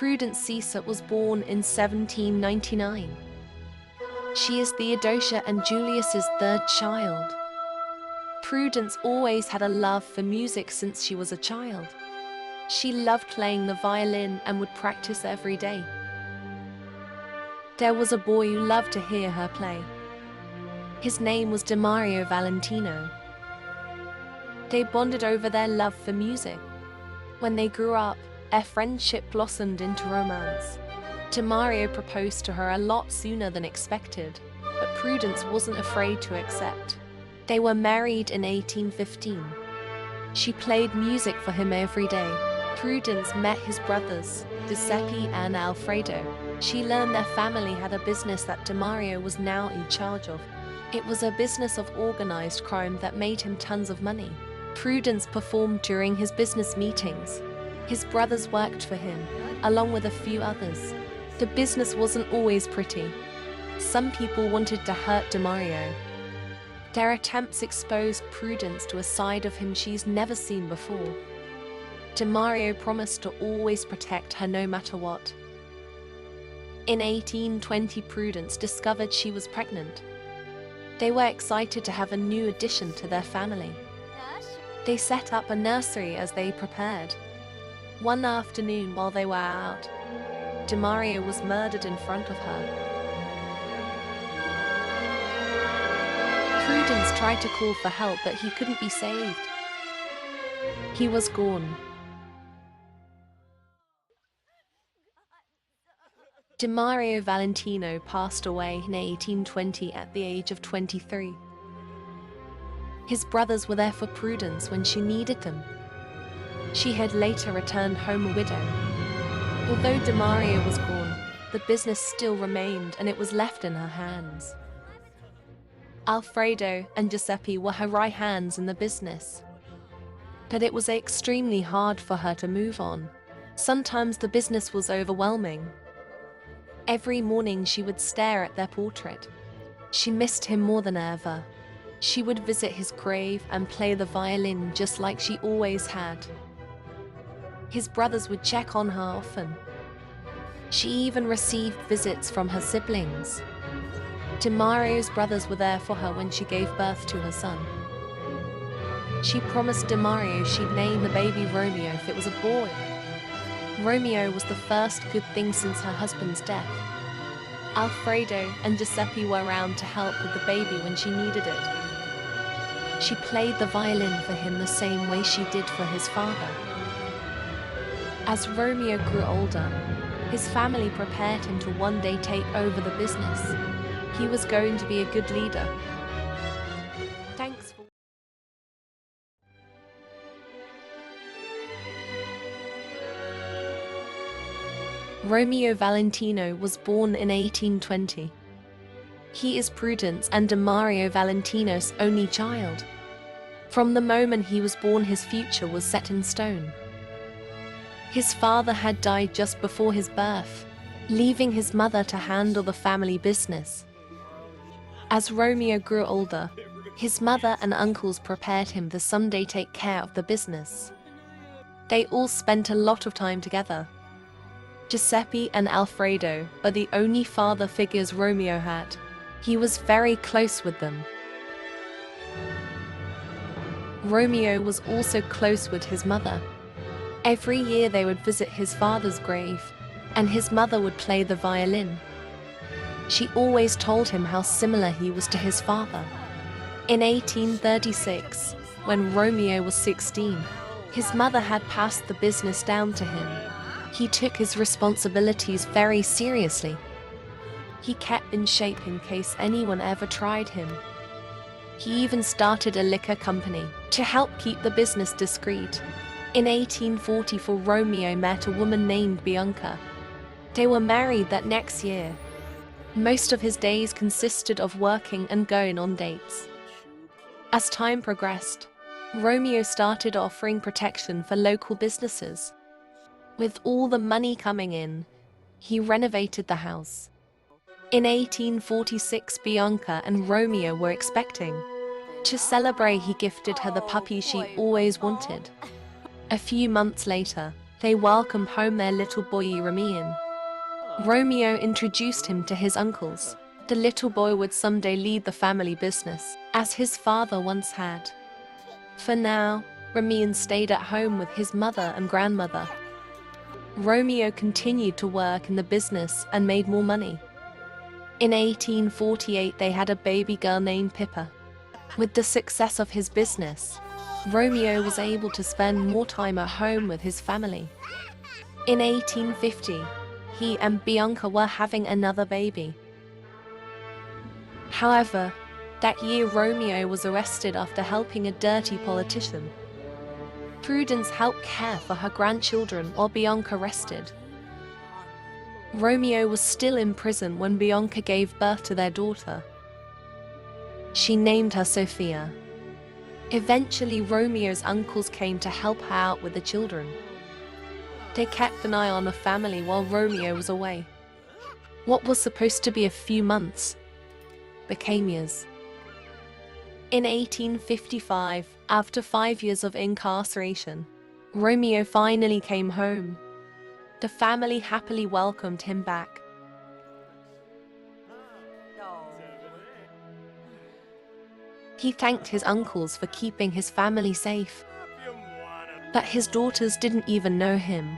Prudence was born in 1799. She is Theodosia and Julius's third child. Prudence always had a love for music since she was a child. She loved playing the violin and would practice every day. There was a boy who loved to hear her play. His name was Demario Valentino. They bonded over their love for music. When they grew up, their friendship blossomed into romance. Demario proposed to her a lot sooner than expected, but Prudence wasn't afraid to accept. They were married in 1815. She played music for him every day. Prudence met his brothers, Giuseppe and Alfredo. She learned their family had a business that Demario was now in charge of. It was a business of organized crime that made him tons of money. Prudence performed during his business meetings. His brothers worked for him, along with a few others. The business wasn't always pretty. Some people wanted to hurt Demario. Their attempts exposed Prudence to a side of him she's never seen before. Demario promised to always protect her no matter what. In 1820, Prudence discovered she was pregnant. They were excited to have a new addition to their family. They set up a nursery as they prepared. One afternoon while they were out, Demario was murdered in front of her. Prudence tried to call for help, but he couldn't be saved. He was gone. Demario Valentino passed away in 1820 at the age of 23. His brothers were there for Prudence when she needed them. She had later returned home a widow. Although Demario was gone, the business still remained and it was left in her hands. Alfredo and Giuseppe were her right hands in the business. But it was extremely hard for her to move on. Sometimes the business was overwhelming. Every morning she would stare at their portrait. She missed him more than ever. She would visit his grave and play the violin just like she always had. His brothers would check on her often. She even received visits from her siblings. Demario's brothers were there for her when she gave birth to her son. She promised Demario she'd name the baby Romeo if it was a boy. Romeo was the first good thing since her husband's death. Alfredo and Giuseppe were around to help with the baby when she needed it. She played the violin for him the same way she did for his father. As Romeo grew older, his family prepared him to one day take over the business. He was going to be a good leader. Thanks for Romeo Valentino was born in 1820. He is Prudence and Demario Valentino's only child. From the moment he was born, his future was set in stone. His father had died just before his birth, leaving his mother to handle the family business. As Romeo grew older, his mother and uncles prepared him to someday take care of the business. They all spent a lot of time together. Giuseppe and Alfredo are the only father figures Romeo had. He was very close with them. Romeo was also close with his mother. Every year they would visit his father's grave, and his mother would play the violin. She always told him how similar he was to his father. In 1836, when Romeo was 16, his mother had passed the business down to him. He took his responsibilities very seriously. He kept in shape in case anyone ever tried him. He even started a liquor company to help keep the business discreet. In 1844, Romeo met a woman named Bianca. They were married that next year. Most of his days consisted of working and going on dates. As time progressed, Romeo started offering protection for local businesses. With all the money coming in, he renovated the house. In 1846, Bianca and Romeo were expecting. To celebrate, he gifted her the puppy she always wanted. A few months later, They welcomed home their little boy Romeo. Romeo introduced him to his uncles. The little boy would someday lead the family business, as his father once had. For now, Ramins stayed at home with his mother and grandmother. Romeo continued to work in the business and made more money. In 1848, they had a baby girl named Pipper. With the success of his business, Romeo was able to spend more time at home with his family. In 1850, he and Bianca were having another baby. However, that year Romeo was arrested after helping a dirty politician. Prudence helped care for her grandchildren while Bianca rested. Romeo was still in prison when Bianca gave birth to their daughter. She named her Sophia. Eventually, Romeo's uncles came to help her out with the children. They kept an eye on the family while Romeo was away. What was supposed to be a few months became years. In 1855, after 5 years of incarceration, Romeo finally came home. The family happily welcomed him back. He thanked his uncles for keeping his family safe, but his daughters didn't even know him.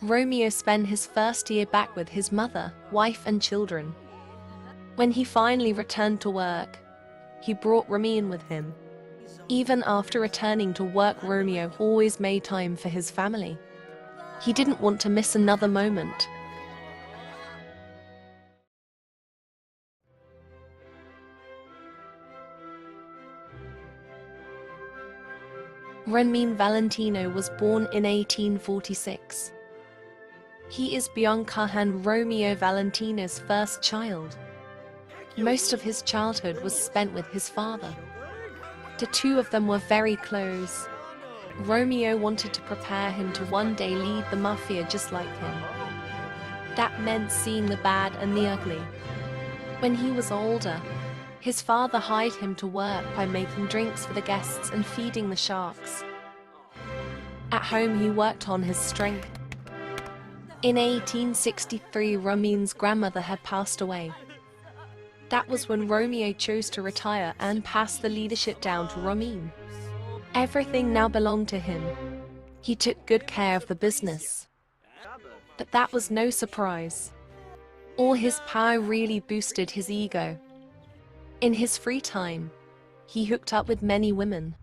Romeo spent his first year back with his mother, wife and children. When he finally returned to work, he brought Ramins with him. Even after returning to work, Romeo always made time for his family. He didn't want to miss another moment. Ramins Valentino was born in 1846. He is Bianca and Romeo Valentino's first child. Most of his childhood was spent with his father. The two of them were very close. Romeo wanted to prepare him to one day lead the mafia just like him. That meant seeing the bad and the ugly. When he was older, his father hired him to work by making drinks for the guests and feeding the sharks. At home, he worked on his strength. In 1863, Ramins' grandmother had passed away. That was when Romeo chose to retire and pass the leadership down to Ramins. Everything now belonged to him. He took good care of the business. But that was no surprise. All his power really boosted his ego. In his free time, he hooked up with many women.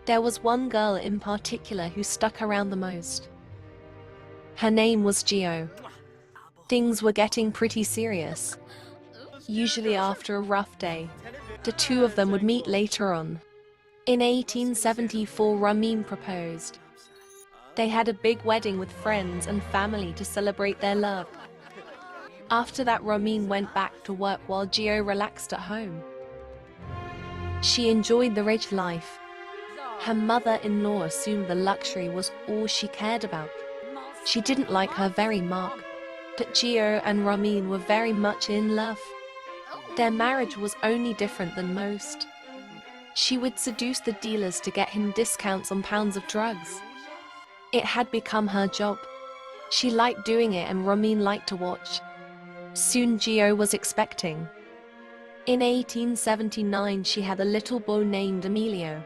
There was one girl in particular who stuck around the most. Her name was Gio. Things were getting pretty serious. Usually after a rough day, the two of them would meet later on. In 1874, Ramins proposed. They had a big wedding with friends and family to celebrate their love. After that, Ramins went back to work while Gio relaxed at home. She enjoyed the rich life. Her mother-in-law assumed the luxury was all she cared about. She didn't like her very much, but Gio and Ramins were very much in love. Their marriage was only different than most. She would seduce the dealers to get him discounts on pounds of drugs. It had become her job. She liked doing it and Ramins liked to watch. Soon Gio was expecting. In 1879, she had a little boy named Emilio.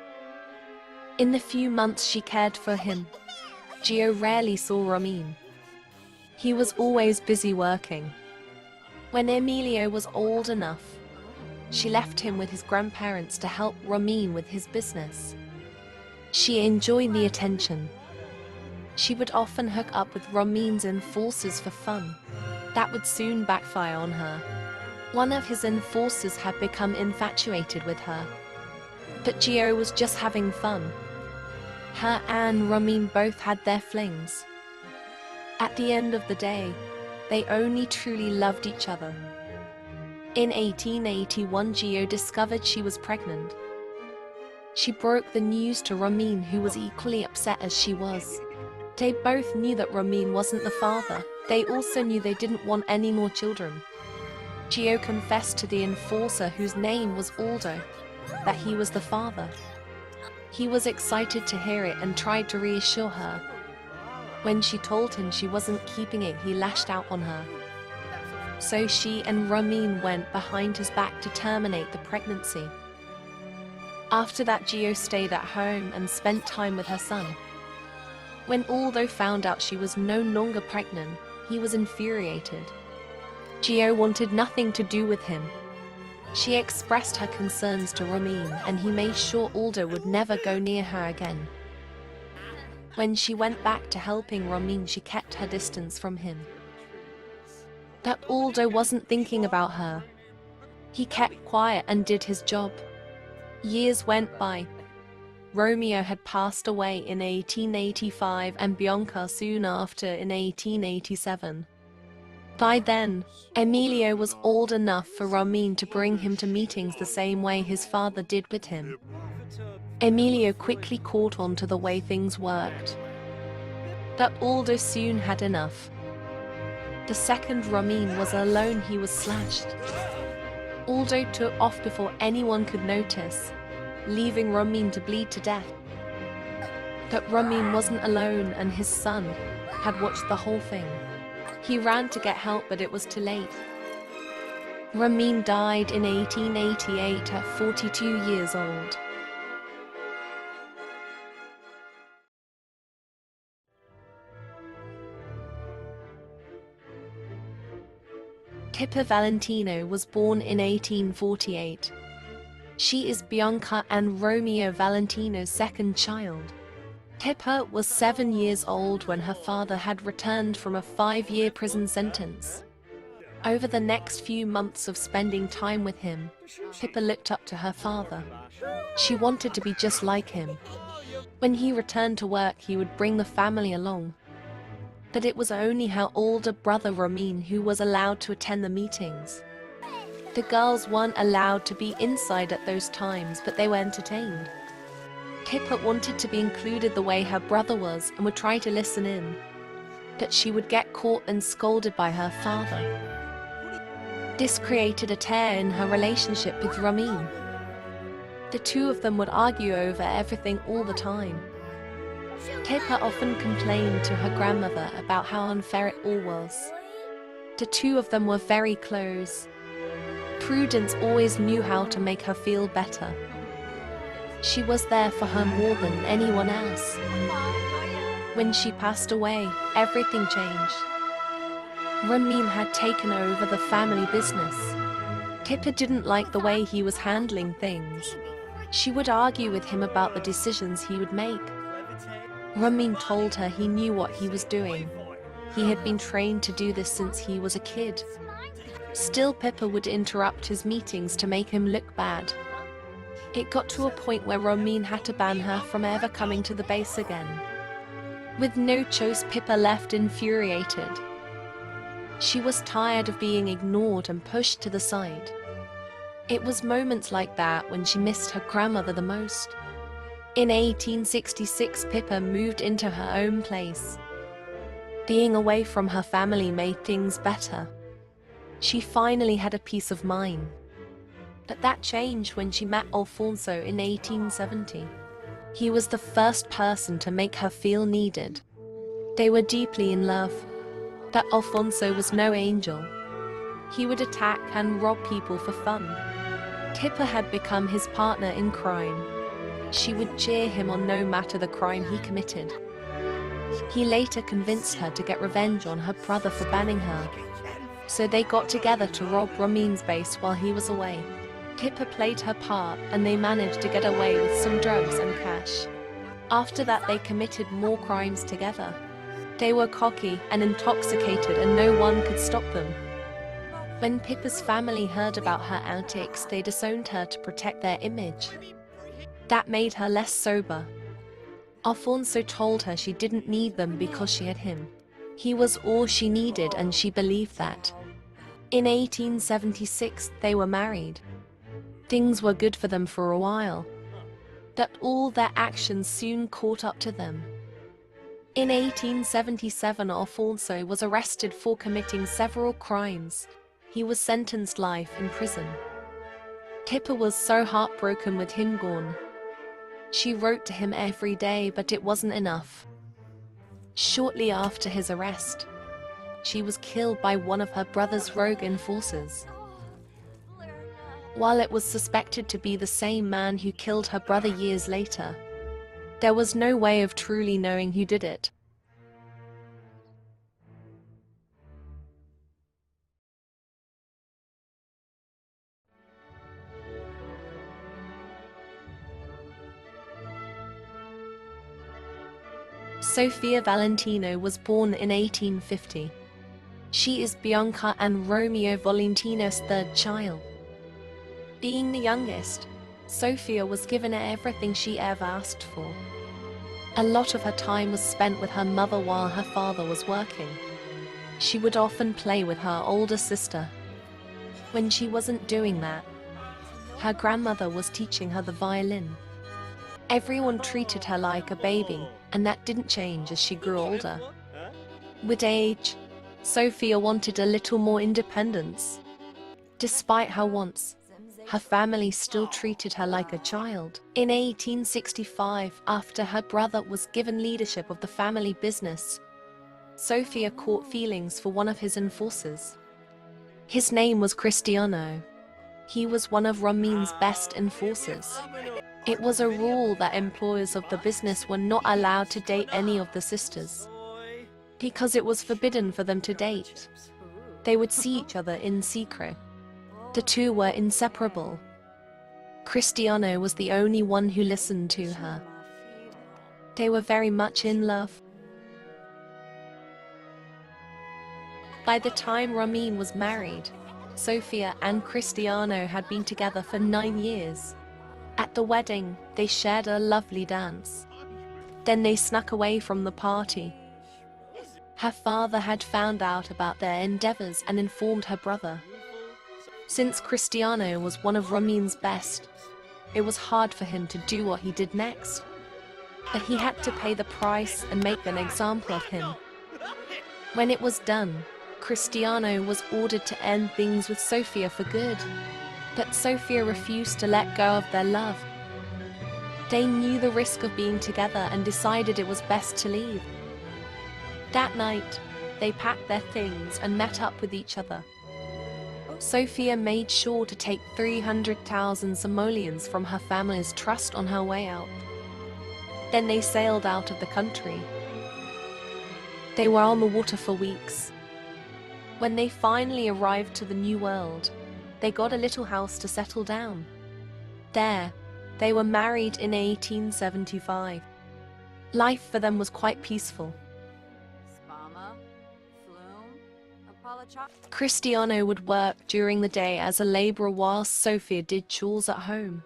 In the few months she cared for him, Gio rarely saw Ramins. He was always busy working. When Emilio was old enough, she left him with his grandparents to help Ramins with his business. She enjoyed the attention. She would often hook up with Ramins' enforcers for fun. That would soon backfire on her. One of his enforcers had become infatuated with her. But Gio was just having fun. Her and Ramins both had their flings. At the end of the day, they only truly loved each other. In 1881, Gio discovered she was pregnant. She broke the news to Ramins, who was equally upset as she was. They both knew that Ramins wasn't the father. They also knew they didn't want any more children. Gio confessed to the enforcer, whose name was Aldo, that he was the father. He was excited to hear it and tried to reassure her. When she told him she wasn't keeping it, he lashed out on her. So she and Ramin went behind his back to terminate the pregnancy. After that, Gio stayed at home and spent time with her son. When Aldo found out she was no longer pregnant, he was infuriated. Gio wanted nothing to do with him. She expressed her concerns to Ramin, and he made sure Aldo would never go near her again. When she went back to helping Ramin, she kept her distance from him. But Aldo wasn't thinking about her. He kept quiet and did his job. Years went by. Romeo had passed away in 1885 and Bianca soon after in 1887. By then, Emilio was old enough for Ramin to bring him to meetings the same way his father did with him. Emilio quickly caught on to the way things worked. But Aldo soon had enough. The second Ramin was alone, he was slashed. Aldo took off before anyone could notice, leaving Ramin to bleed to death. But Ramin wasn't alone, and his son had watched the whole thing. He ran to get help, but it was too late. Ramin died in 1888 at 42 years old. Pippa Valentino was born in 1848. She is Bianca and Romeo Valentino's second child. Pippa was 7 years old when her father had returned from a 5-year prison sentence. Over the next few months of spending time with him, Pippa looked up to her father. She wanted to be just like him. When he returned to work, he would bring the family along. But it was only her older brother Ramin who was allowed to attend the meetings. The girls weren't allowed to be inside at those times, but they were entertained. Pippa wanted to be included the way her brother was and would try to listen in. But she would get caught and scolded by her father. This created a tear in her relationship with Ramin. The two of them would argue over everything all the time. Pippa often complained to her grandmother about how unfair it all was. The two of them were very close. Prudence always knew how to make her feel better. She was there for her more than anyone else. When she passed away, everything changed. Ramin had taken over the family business. Pippa didn't like the way he was handling things. She would argue with him about the decisions he would make. Ramin told her he knew what he was doing. He had been trained to do this since he was a kid. Still, Pippa would interrupt his meetings to make him look bad. It got to a point where Ramin had to ban her from ever coming to the base again. With no choice, Pippa left infuriated. She was tired of being ignored and pushed to the side. It was moments like that when she missed her grandmother the most. In 1866, Pippa moved into her own place. Being away from her family made things better. She finally had a peace of mind. But that changed when she met Alfonso in 1870. He was the first person to make her feel needed. They were deeply in love. But Alfonso was no angel. He would attack and rob people for fun. Pippa had become his partner in crime. She would cheer him on no matter the crime he committed. He later convinced her to get revenge on her brother for banning her. So they got together to rob Ramin's base while he was away. Pippa played her part, and they managed to get away with some drugs and cash. After that, they committed more crimes together. They were cocky and intoxicated, and no one could stop them. When Pippa's family heard about her antics, they disowned her to protect their image. That made her less sober. Alfonso told her she didn't need them because she had him. He was all she needed, and she believed that. In 1876, they were married. Things were good for them for a while. But all their actions soon caught up to them. In 1877, Alfonso was arrested for committing several crimes. He was sentenced life in prison. Pippa was so heartbroken with him gone. She wrote to him every day, but it wasn't enough. Shortly after his arrest, she was killed by one of her brother's rogue enforcers. While it was suspected to be the same man who killed her brother years later, there was no way of truly knowing who did it. Sophia Valentino was born in 1850. She is Bianca and Romeo Valentino's third child. Being the youngest, Sophia was given everything she ever asked for. A lot of her time was spent with her mother while her father was working. She would often play with her older sister. When she wasn't doing that, her grandmother was teaching her the violin. Everyone treated her like a baby, and that didn't change as she grew older. With age, Sophia wanted a little more independence. Despite her wants, her family still treated her like a child. In 1865, after her brother was given leadership of the family business, Sophia caught feelings for one of his enforcers. His name was Cristiano. He was one of Ramins' best enforcers. It was a rule that employers of the business were not allowed to date any of the sisters, because it was forbidden for them to date. They would see each other in secret. The two were inseparable. Cristiano was the only one who listened to her. They were very much in love. By the time Ramin was married, Sophia and Cristiano had been together for 9 years. At the wedding, they shared a lovely dance. Then they snuck away from the party. Her father had found out about their endeavors and informed her brother. Since Cristiano was one of Ramin's best, it was hard for him to do what he did next. But he had to pay the price and make an example of him. When it was done, Cristiano was ordered to end things with Sophia for good. But Sophia refused to let go of their love. They knew the risk of being together and decided it was best to leave. That night, they packed their things and met up with each other. Sophia made sure to take 300,000 simoleons from her family's trust on her way out. Then they sailed out of the country. They were on the water for weeks. When they finally arrived to the New World, they got a little house to settle down. There, they were married in 1875. Life for them was quite peaceful. Cristiano would work during the day as a laborer while Sophia did chores at home.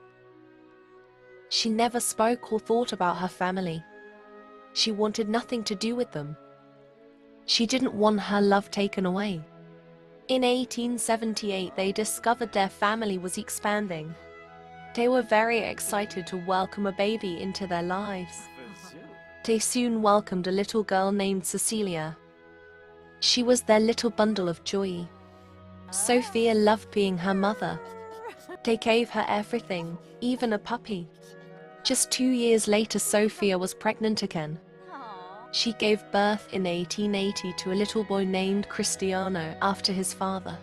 She never spoke or thought about her family. She wanted nothing to do with them. She didn't want her love taken away. In 1878, they discovered their family was expanding. They were very excited to welcome a baby into their lives. They soon welcomed a little girl named Cecilia. She was their little bundle of joy. Sophia loved being her mother. They gave her everything, even a puppy. Just 2 years later, Sophia was pregnant again. She gave birth in 1880 to a little boy named Cristiano after his father.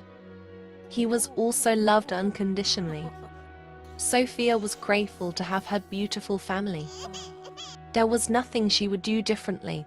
He was also loved unconditionally. Sophia was grateful to have her beautiful family. There was nothing she would do differently.